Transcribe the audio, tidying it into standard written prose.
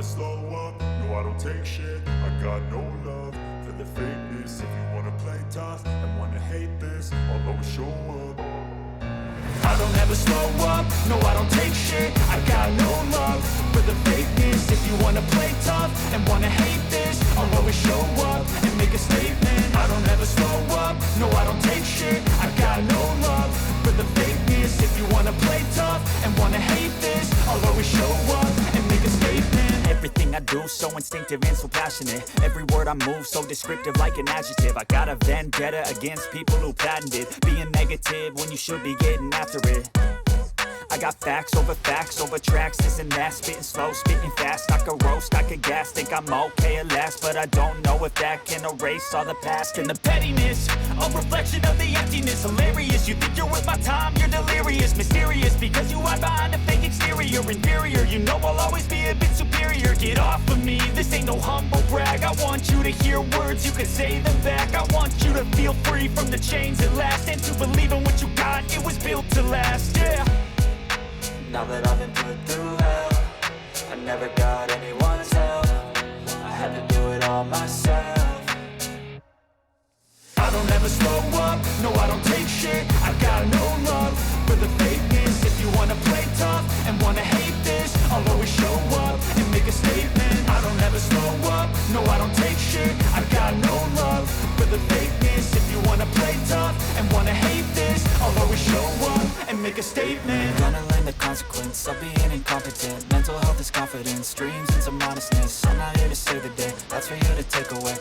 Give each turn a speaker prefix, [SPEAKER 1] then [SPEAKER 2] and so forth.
[SPEAKER 1] slow up, no I don't take shit. I got no love for the fakeness. If you wanna play tough and wanna hate this, I'll always show up. I don't ever slow up, no I don't take shit. I got no love for the fakeness. If you wanna play tough and wanna hate this, I'll always show up and make a statement. I don't ever slow up, no I don't take shit. I got no love for the fakeness. If you wanna play tough and wanna hate this, I'll always show up and make a statement. Everything I do so instinctive and so passionate. Every word I move so descriptive like an adjective. I got a vendetta against people who patented being negative when you should be getting after it. I got facts over tracks, this and that. Spitting slow, spitting fast, I could roast, I could gas. Think I'm okay at last, but I don't know if that can erase all the past. And the pettiness, a reflection of the emptiness. Hilarious, you think you're worth my time, you're delirious. Mysterious, because you hide behind a fake exterior. Inferior, you know I'll always be a bit superior. Get off of me, this ain't no humble brag. I want you to hear words, you can say them back. I want you to feel free from the chains at last, and to believe in what you got, it was built to last, yeah.
[SPEAKER 2] Now that I've been put through hell, I never got anyone's help. I had to do it all myself.
[SPEAKER 1] I don't ever slow up, no I don't take shit. I got no love for the fakeness. If you wanna play tough and wanna hate this, I'll always show up and make a statement. I don't ever slow up, no I don't take shit. I got no love for the fakeness. If you wanna play tough and wanna hate this, I'll always show up and make a statement.
[SPEAKER 2] Gonna learn the consequence of being incompetent. Mental health is confidence, dreams and some modestness. I'm not here to save the day, that's for you to take away.